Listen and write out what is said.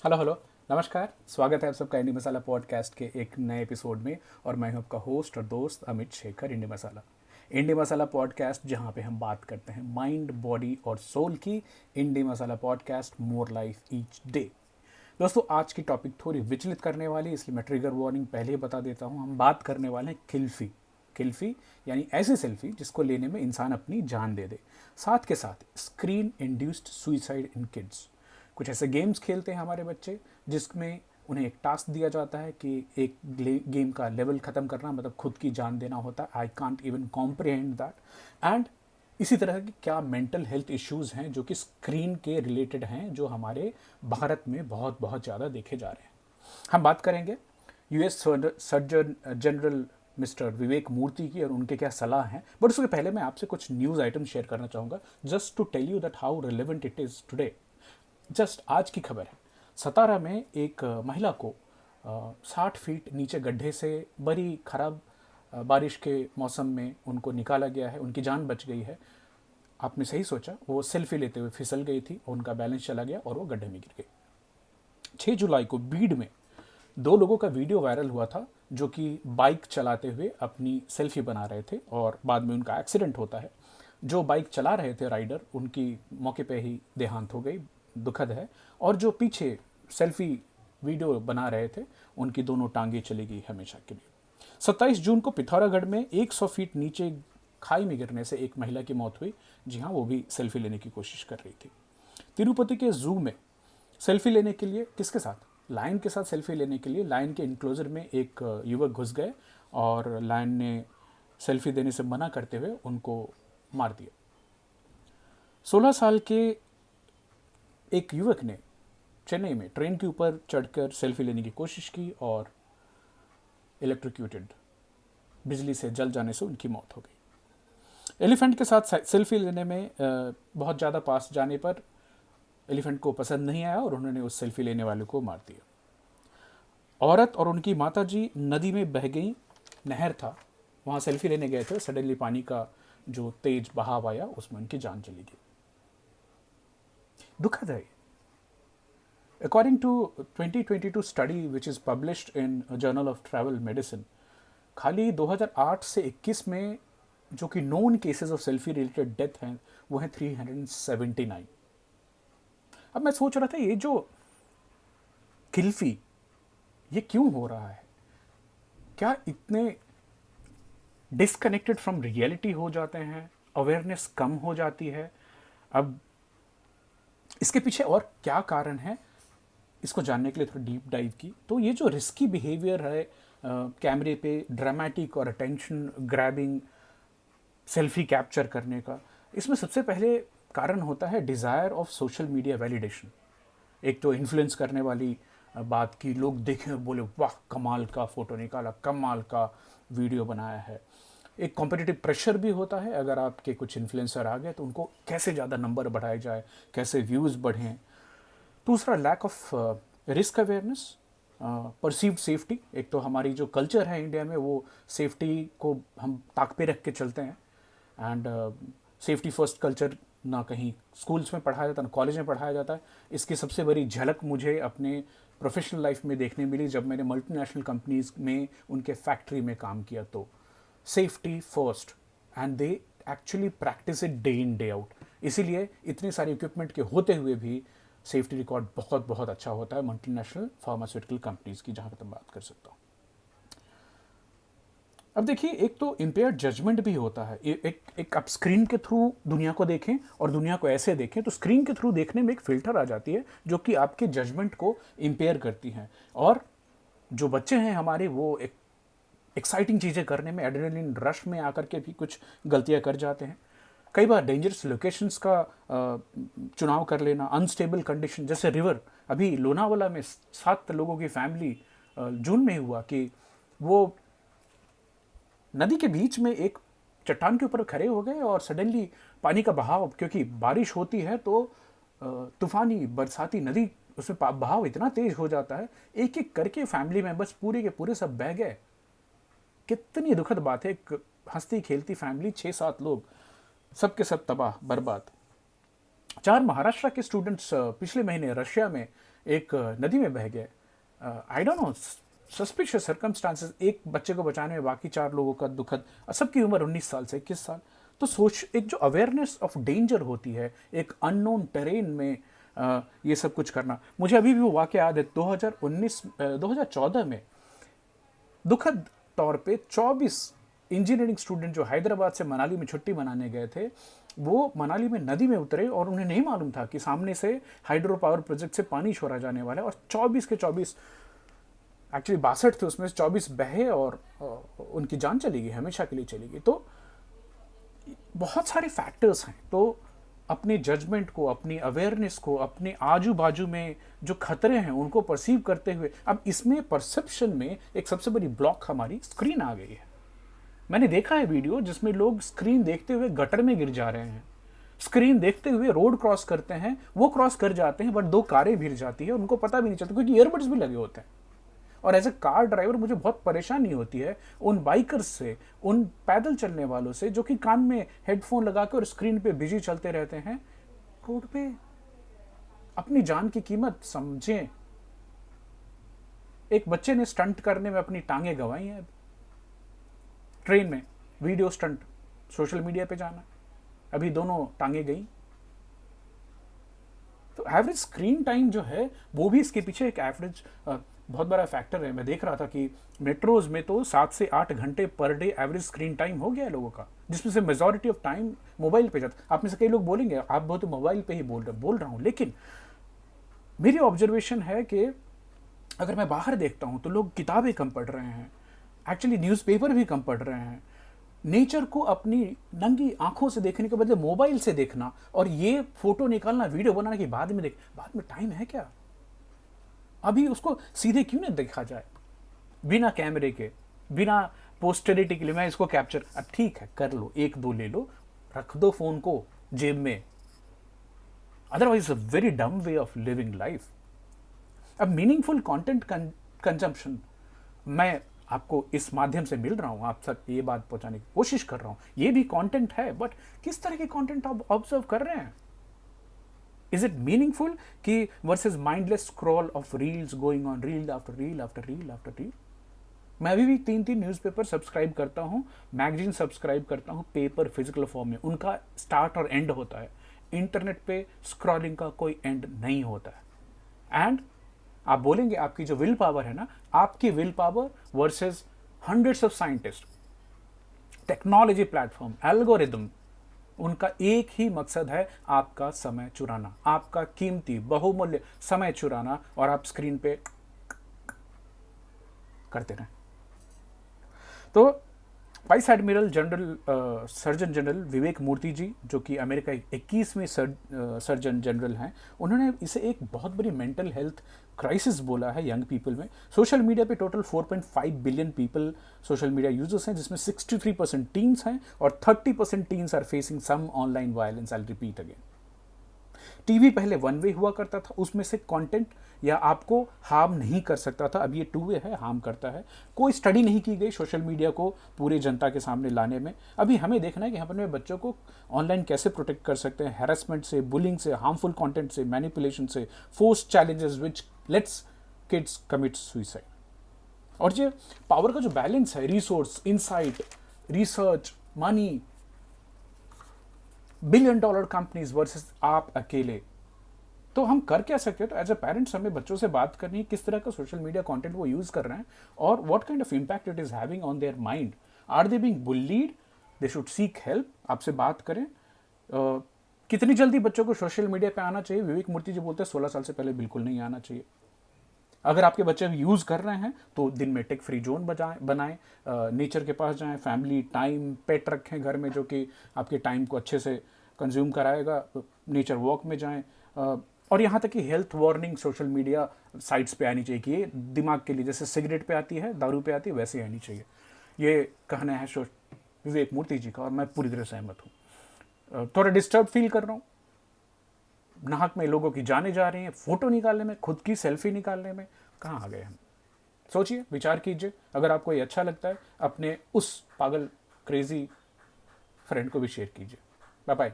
Hello hello. नमस्कार, स्वागत है आप सबका इंडी मसाला पॉडकास्ट के एक नए एपिसोड में। और मैं हूं आपका होस्ट और दोस्त अमित शेखर। इंडी मसाला पॉडकास्ट जहां पे हम बात करते हैं माइंड, बॉडी और सोल की। Indie masala podcast, more life each day. दोस्तों, आज की टॉपिक थोड़ी विचलित करने वाली, इसलिए मैं ट्रिगर वार्निंग पहले ही बता देता हूं। हम बात करने वाले हैं किल्फी। किल्फी यानी ऐसी सेल्फी जिसको लेने में इंसान अपनी जान दे दे। साथ के साथ screen induced suicide in kids. कुछ ऐसे गेम्स खेलते हैं हमारे बच्चे जिसमें उन्हें एक टास्क दिया जाता है कि एक गेम का लेवल ख़त्म करना मतलब खुद की जान देना होता है। I can't even comprehend that. And इसी तरह की क्या मेंटल हेल्थ इश्यूज़ हैं जो कि स्क्रीन के रिलेटेड हैं, जो हमारे भारत में बहुत बहुत ज़्यादा देखे जा रहे हैं। हम बात करेंगे यूएस सर्जन जनरल मिस्टर विवेक मूर्ति की और उनके क्या सलाह हैं। बट उसके पहले मैं आपसे कुछ न्यूज़ आइटम शेयर करना चाहूँगा, just to tell you that how relevant it is today. Just आज की खबर है। सतारा में एक महिला को 60 फीट नीचे गड्ढे से बड़ी खराब बारिश के मौसम में उनको निकाला गया है। उनकी जान बच गई है। आपने सही सोचा, वो सेल्फी लेते हुए फिसल गई थी, उनका बैलेंस चला गया और वो गड्ढे में गिर गई। 6 जुलाई को बीड में 2 लोगों का वीडियो वायरल हुआ था जो कि बाइक चलाते हुए अपनी सेल्फी बना रहे थे और बाद में उनका एक्सीडेंट होता है। जो बाइक चला रहे थे राइडर, उनकी मौके पे ही देहांत हो गई, दुखद है। और जो पीछे सेल्फी वीडियो बना रहे थे, उनकी दोनों टांगें चली गई हमेशा के लिए। 27 जून को पिथौरागढ़ में 100 फीट नीचे खाई में गिरने से एक महिला की मौत हुई। जी हाँ, वो भी सेल्फी लेने की कोशिश कर रही थी। तिरुपति के जू में सेल्फी लेने के लिए, किसके साथ, लायन के साथ सेल्फी लेने के लिए लायन के इंक्लोजर में एक युवक घुस गए और लायन ने सेल्फी देने से मना करते हुए उनको मार दिया। 16 साल के एक युवक ने चेन्नई में ट्रेन के ऊपर चढ़कर सेल्फी लेने की कोशिश की और इलेक्ट्रोक्यूटेड, बिजली से जल जाने से उनकी मौत हो गई। एलिफेंट के साथ सेल्फी लेने में बहुत ज़्यादा पास जाने पर एलिफेंट को पसंद नहीं आया और उन्होंने उस सेल्फी लेने वाले को मार दिया। औरत और उनकी माताजी नदी में बह गई। नहर था, वहाँ सेल्फी लेने गए थे, सडनली पानी का जो तेज बहाव आया उसमें उनकी जान चली गई। दुखद है। According to 2022 study which is published in a Journal of Travel Medicine, खाली 2008 से 21 में जो कि known cases of selfie related death हैं वो हैं 379। अब मैं सोच रहा था, ये जो किल्फी, ये क्यों हो रहा है? क्या इतने डिस्कनेक्टेड फ्रॉम रियलिटी हो जाते हैं? अवेयरनेस कम हो जाती है? अब इसके पीछे और क्या कारण है, इसको जानने के लिए थोड़ा डीप डाइव की तो ये जो रिस्की बिहेवियर है, कैमरे पे ड्रामेटिक और अटेंशन ग्रैबिंग सेल्फी कैप्चर करने का, इसमें सबसे पहले कारण होता है desire of social media validation. एक तो इन्फ्लुएंस करने वाली बात की, लोग देखें और बोले वाह कमाल का फ़ोटो निकाला, कमाल का वीडियो बनाया है। एक कॉम्पिटिटिव प्रेशर भी होता है, अगर आपके कुछ इन्फ्लुएंसर आ गए तो उनको कैसे ज़्यादा नंबर बढ़ाए जाए, कैसे व्यूज़ बढ़ें। दूसरा, lack of risk awareness, perceived safety. एक तो हमारी जो कल्चर है इंडिया में, वो सेफ्टी को हम ताक पे रख के चलते हैं। एंड सेफ्टी फर्स्ट कल्चर ना कहीं स्कूल्स में पढ़ाया जाता, ना कॉलेज में पढ़ाया जाता है। इसकी सबसे बड़ी झलक मुझे अपने प्रोफेशनल लाइफ में देखने मिली जब मैंने मल्टीनेशनल कंपनीज में उनके फैक्ट्री में काम किया। तो safety first, and they actually practice it day in day out. इसीलिए इतने सारे इक्विपमेंट के होते हुए भी सेफ्टी रिकॉर्ड बहुत बहुत अच्छा होता है मल्टीनेशनल फार्मास्यूटिकल कंपनीज की, जहाँ पर मैं बात कर सकता हूँ। अब देखिए, एक तो इम्पेयर्ड जजमेंट भी होता है। एक आप स्क्रीन के थ्रू दुनिया को देखें और दुनिया को ऐसे देखें, तो स्क्रीन के थ्रू देखने में एक फ़िल्टर आ जाती है जो कि आपके जजमेंट को इम्पेयर करती हैं। और जो बच्चे हैं हमारे, वो एक एक्साइटिंग चीज़ें करने में, एड्रेनलिन रश में आकर के भी कुछ गलतियां कर जाते हैं। कई बार डेंजरस लोकेशंस का चुनाव कर लेना, अनस्टेबल कंडीशन, जैसे रिवर। अभी लोनावाला में 7 लोगों की फैमिली जून में हुआ कि वो नदी के बीच में एक चट्टान के ऊपर खड़े हो गए और सडनली पानी का बहाव, क्योंकि बारिश होती है तो तूफानी बरसाती नदी, उसमें बहाव इतना तेज हो जाता है, एक एक करके फैमिली मेंबर्स पूरे के पूरे सब बह गए। कितनी दुखद बात है। एक हंसती खेलती फैमिली, 6-7 लोग, सब के सब तबाह बर्बाद। 4 महाराष्ट्र के स्टूडेंट्स पिछले महीने रशिया में एक नदी में बह गए, I don't know, suspicious circumstances, एक बच्चे को बचाने में बाकी 4 लोगों का दुखद, सबकी उम्र 19 साल से 21 साल। तो सोच, एक जो अवेयरनेस ऑफ डेंजर होती है एक अननोन टेरेन में, ये सब कुछ करना। मुझे अभी भी वो वाक़या याद है 2014 में दुखद तौर पे 24 इंजीनियरिंग स्टूडेंट जो हैदराबाद से मनाली में छुट्टी मनाने गए थे, वो मनाली में नदी में उतरे और उन्हें नहीं मालूम था कि सामने से हाइड्रो पावर प्रोजेक्ट से पानी छोड़ा जाने वाला है, और 24 के 24, एक्चुअली 62 थे, उसमें से 24 बहे और उनकी जान चली गई, हमेशा के लिए चली गई। तो बहुत सारे फैक्टर्स हैं। तो अपने जजमेंट को, अपनी अवेयरनेस को, अपने आजू बाजू में जो खतरे हैं उनको परसीव करते हुए, अब इसमें परसेप्शन में एक सबसे बड़ी ब्लॉक हमारी स्क्रीन आ गई है। मैंने देखा है वीडियो जिसमें लोग स्क्रीन देखते हुए गटर में गिर जा रहे हैं, स्क्रीन देखते हुए रोड क्रॉस करते हैं, वो क्रॉस कर जाते हैं बट 2 कारें भिड़ जाती है, उनको पता भी नहीं चलता क्योंकि ईयरबड्स भी लगे होते हैं। और एज ए कार ड्राइवर मुझे बहुत परेशानी होती है उन बाइकर्स से, उन पैदल चलने वालों से जो कि कान में हेडफोन लगा के और स्क्रीन पे बिजी चलते रहते हैं रोड पे। अपनी जान की कीमत समझें। एक बच्चे ने स्टंट करने में अपनी टांगे गंवाई हैं, ट्रेन में वीडियो स्टंट सोशल मीडिया पे जाना, अभी दोनों टांगे गई। तो एवरेज स्क्रीन टाइम जो है वो भी इसके पीछे एक एवरेज बहुत बड़ा फैक्टर है। मैं देख रहा था कि मेट्रोज में तो 7 से 8 घंटे per day average screen time हो गया है लोगों का, जिसमें से मेजॉरिटी ऑफ टाइम मोबाइल पे जाता। आप में से कई लोग बोलेंगे आप बहुत मोबाइल पे ही बोल रहा हूँ, लेकिन मेरी ऑब्जर्वेशन है कि अगर मैं बाहर देखता हूँ तो लोग किताबें कम पढ़ रहे हैं, एक्चुअली न्यूज़पेपर भी कम पढ़ रहे हैं। नेचर को अपनी नंगी आंखों से देखने के बदले मोबाइल से देखना और ये फोटो निकालना, वीडियो बनाने के बाद में टाइम है क्या? अभी उसको सीधे क्यों नहीं देखा जाए, बिना कैमरे के, बिना पोस्टेरिटी के लिए मैं इसको कैप्चर, अब ठीक है कर लो, 1-2 ले लो, रख दो फोन को जेब में, अदरवाइज अ वेरी डम वे ऑफ लिविंग लाइफ। अब मीनिंगफुल कंटेंट कंजम्पशन, मैं आपको इस माध्यम से मिल रहा हूं, आप तक ये बात पहुंचाने की कोशिश कर रहा हूं, ये भी कंटेंट है, बट किस तरह के कंटेंट आप ऑब्जर्व कर रहे हैं? इज इट मीनिंगफुल कि versus mindless scroll of reels going on, reel after reel after reel after reel? मैं अभी भी 3-3 न्यूज़पेपर सब्सक्राइब करता हूं, मैगजीन सब्सक्राइब करता हूं, पेपर फिजिकल फॉर्म में, उनका स्टार्ट और एंड होता है। इंटरनेट पे स्क्रॉलिंग का कोई एंड नहीं होता है। एंड आप बोलेंगे आपकी जो विल पावर है ना, आपकी will power versus hundreds of scientist, technology platform, algorithm, उनका एक ही मकसद है आपका समय चुराना, आपका कीमती बहुमूल्य समय चुराना, और आप स्क्रीन पे करते रहें। तो vice admiral general surgeon general Vivek Murthy ji, जो कि अमेरिका 21वें सर्जन जनरल हैं, उन्होंने इसे एक बहुत बड़ी मेंटल हेल्थ क्राइसिस बोला है यंग पीपल में। सोशल मीडिया पे total 4.5 billion people social media users हैं, जिसमें 63% टीन्स हैं और 30% teens are facing some online violence. I repeat again, TV पहले 1 वे हुआ करता था, उसमें से कंटेंट या आपको हार्म नहीं कर सकता था, अब ये 2 वे है, हार्म करता है। कोई स्टडी नहीं की गई सोशल मीडिया को पूरी जनता के सामने लाने में। अभी हमें देखना है कि हम अपने बच्चों को ऑनलाइन कैसे प्रोटेक्ट कर सकते हैं हैरेसमेंट से, बुलिंग से, हार्मफुल कंटेंट से, मैनिपुलेशन से, force challenges which let's kids commit suicide. और ये पावर का जो बैलेंस है, resource, insight, research, money, $1 billion companies versus आप अकेले, तो हम कर क्या सकते हैं? तो एज अ पेरेंट्स हमें बच्चों से बात करनी है किस तरह का सोशल मीडिया कंटेंट वो यूज कर रहे हैं और what kind of impact it is having on their mind. Are they being bullied? They should seek help. आपसे बात करें। कितनी जल्दी बच्चों को सोशल मीडिया पे आना चाहिए? विवेक मूर्ति जी बोलते हैं 16 साल से पहले बिल्कुल नहीं आना चाहिए। अगर आपके बच्चे यूज़ कर रहे हैं तो दिन में टेक फ्री जोन बनाएं, नेचर के पास जाएं, फैमिली टाइम, पेट रखें घर में जो कि आपके टाइम को अच्छे से कंज्यूम कराएगा, नेचर वॉक में जाएं। और यहाँ तक कि health warning social media sites पे आनी चाहिए कि ये दिमाग के लिए जैसे सिगरेट पे आती है, दारू पे आती है, वैसे आनी चाहिए। ये कहना है विवेक मूर्ति जी का और मैं पूरी तरह सहमत हूँ। थोड़ा डिस्टर्ब फील कर रहा हूँ, नाहक में लोगों की जाने जा रही हैं, फोटो निकालने में, खुद की सेल्फी निकालने में, कहाँ आ गए हम? सोचिए, विचार कीजिए। अगर आपको ये अच्छा लगता है अपने उस पागल क्रेजी फ्रेंड को भी शेयर कीजिए। Bye bye.